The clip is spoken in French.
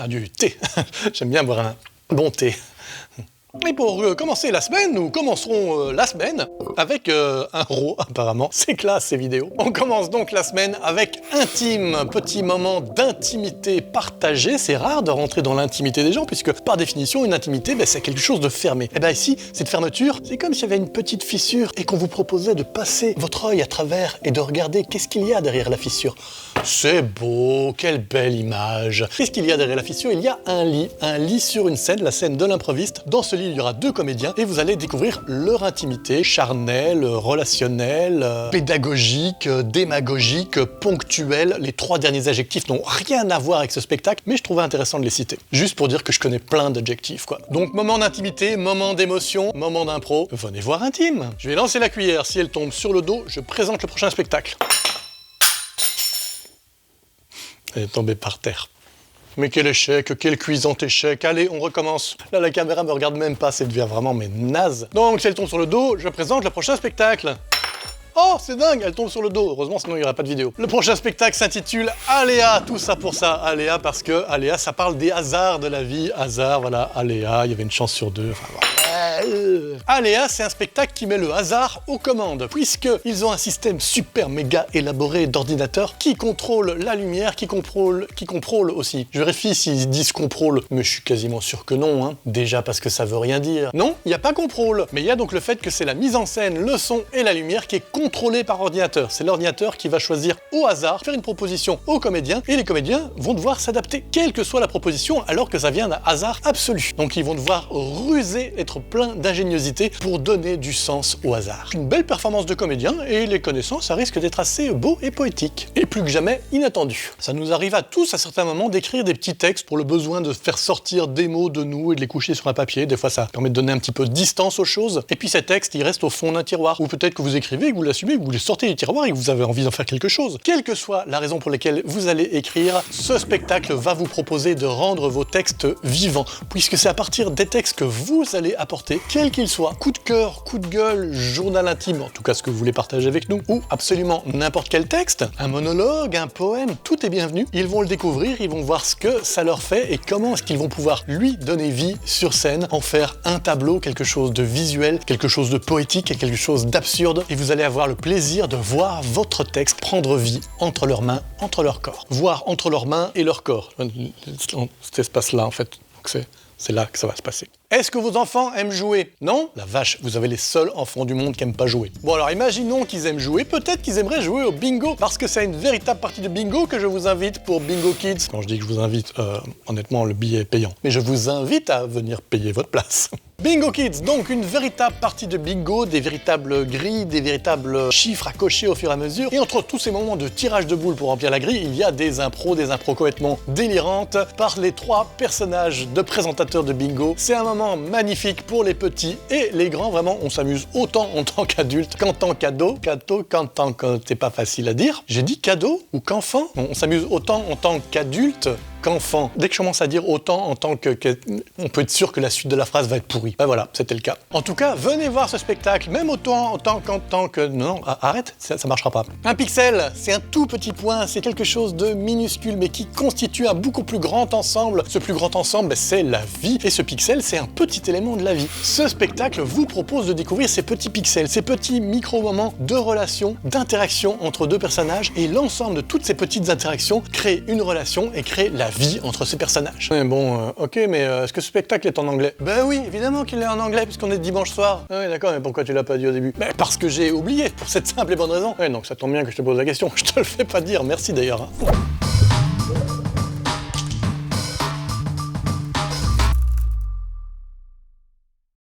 Du thé. J'aime bien boire un bon thé. Et pour commencer la semaine, nous commencerons la semaine avec un RAW, apparemment. C'est classe, ces vidéos. On commence donc la semaine avec intime, petit moment d'intimité partagée. C'est rare de rentrer dans l'intimité des gens, puisque par définition, une intimité, c'est quelque chose de fermé. Et bien ici, cette fermeture, c'est comme s'il y avait une petite fissure et qu'on vous proposait de passer votre œil à travers et de regarder qu'est-ce qu'il y a derrière la fissure. C'est beau, quelle belle image. Qu'est-ce qu'il y a derrière la fissure? Il y a un lit sur une scène, la scène de l'improviste. Dans ce lit, il y aura deux comédiens et vous allez découvrir leur intimité charnelle, relationnelle, pédagogique, démagogique, ponctuelle. Les trois derniers adjectifs n'ont rien à voir avec ce spectacle, mais je trouvais intéressant de les citer. Juste pour dire que je connais plein d'adjectifs, quoi. Donc, moment d'intimité, moment d'émotion, moment d'impro. Venez voir Intime. Je vais lancer la cuillère. Si elle tombe sur le dos, je présente le prochain spectacle. Elle est tombée par terre. Mais quel échec, quel cuisant échec. Allez, on recommence. Là, la caméra me regarde même pas, ça devient vraiment naze. Donc, si elle tombe sur le dos, je présente le prochain spectacle. Oh, c'est dingue, elle tombe sur le dos. Heureusement, sinon il n'y aurait pas de vidéo. Le prochain spectacle s'intitule Aléa. Tout ça pour ça, Aléa, parce que Aléa, ça parle des hasards de la vie. Hasard, voilà, Aléa, il y avait une chance sur deux. Enfin, voilà. Aléa, c'est un spectacle qui met le hasard aux commandes, puisqu'ils ont un système super méga élaboré d'ordinateur qui contrôle la lumière, qui contrôle aussi. Je vérifie s'ils disent contrôle, mais je suis quasiment sûr que non, hein. Déjà parce que ça veut rien dire. Non, il n'y a pas contrôle, mais il y a donc le fait que c'est la mise en scène, le son et la lumière qui est contrôlée par ordinateur. C'est l'ordinateur qui va choisir au hasard, faire une proposition aux comédiens, et les comédiens vont devoir s'adapter, quelle que soit la proposition, alors que ça vient d'un hasard absolu. Donc ils vont devoir ruser, être plein d'ingéniosité pour donner du sens au hasard. Une belle performance de comédien et les connaissances, ça risque d'être assez beau et poétique. Et plus que jamais inattendu. Ça nous arrive à tous à certains moments d'écrire des petits textes pour le besoin de faire sortir des mots de nous et de les coucher sur un papier. Des fois ça permet de donner un petit peu de distance aux choses. Et puis ces textes, ils restent au fond d'un tiroir. Ou peut-être que vous écrivez, que vous l'assumez, que vous les sortez du tiroir et que vous avez envie d'en faire quelque chose. Quelle que soit la raison pour laquelle vous allez écrire, ce spectacle va vous proposer de rendre vos textes vivants. Puisque c'est à partir des textes que vous allez apporter, quel qu'il soit, coup de cœur, coup de gueule, journal intime, en tout cas ce que vous voulez partager avec nous, ou absolument n'importe quel texte, un monologue, un poème, tout est bienvenu. Ils vont le découvrir, ils vont voir ce que ça leur fait et comment est-ce qu'ils vont pouvoir lui donner vie sur scène, en faire un tableau, quelque chose de visuel, quelque chose de poétique et quelque chose d'absurde. Et vous allez avoir le plaisir de voir votre texte prendre vie entre leurs mains, entre leur corps. Voir entre leurs mains et leur corps. Cet espace-là, en fait. C'est là que ça va se passer. Est-ce que vos enfants aiment jouer? Non? La vache, vous avez les seuls enfants du monde qui n'aiment pas jouer. Bon alors imaginons qu'ils aiment jouer, peut-être qu'ils aimeraient jouer au bingo, parce que c'est une véritable partie de bingo que je vous invite pour Bingo Kids. Quand je dis que je vous invite, honnêtement le billet est payant. Mais je vous invite à venir payer votre place. Bingo Kids, donc une véritable partie de bingo, des véritables grilles, des véritables chiffres à cocher au fur et à mesure. Et entre tous ces moments de tirage de boules pour remplir la grille, il y a des impros complètement délirantes par les trois personnages de présentateurs de bingo. C'est un moment magnifique pour les petits et les grands. Vraiment, on s'amuse autant en tant qu'adulte qu'en tant qu'ado. Qu'en tant que... C'est pas facile à dire. J'ai dit cadeau ou qu'enfant? On s'amuse autant en tant qu'adulte qu'enfant. Dès que je commence à dire autant en tant que... On peut être sûr que la suite de la phrase va être pourrie. Ben voilà, c'était le cas. En tout cas, venez voir ce spectacle, même autant en tant que... Non, arrête, ça marchera pas. Un pixel, c'est un tout petit point, c'est quelque chose de minuscule, mais qui constitue un beaucoup plus grand ensemble. Ce plus grand ensemble, c'est la vie. Et ce pixel, c'est un petit élément de la vie. Ce spectacle vous propose de découvrir ces petits pixels, ces petits micro-moments de relation, d'interaction entre deux personnages, et l'ensemble de toutes ces petites interactions crée une relation et crée la vie entre ces personnages. Mais bon, ok, mais est-ce que ce spectacle est en anglais? Ben oui, évidemment qu'il est en anglais, puisqu'on est dimanche soir. Ah oui, d'accord, mais pourquoi tu l'as pas dit au début? Ben parce que j'ai oublié, pour cette simple et bonne raison. Ouais, donc ça tombe bien que je te pose la question. Je te le fais pas dire, merci d'ailleurs. Hein.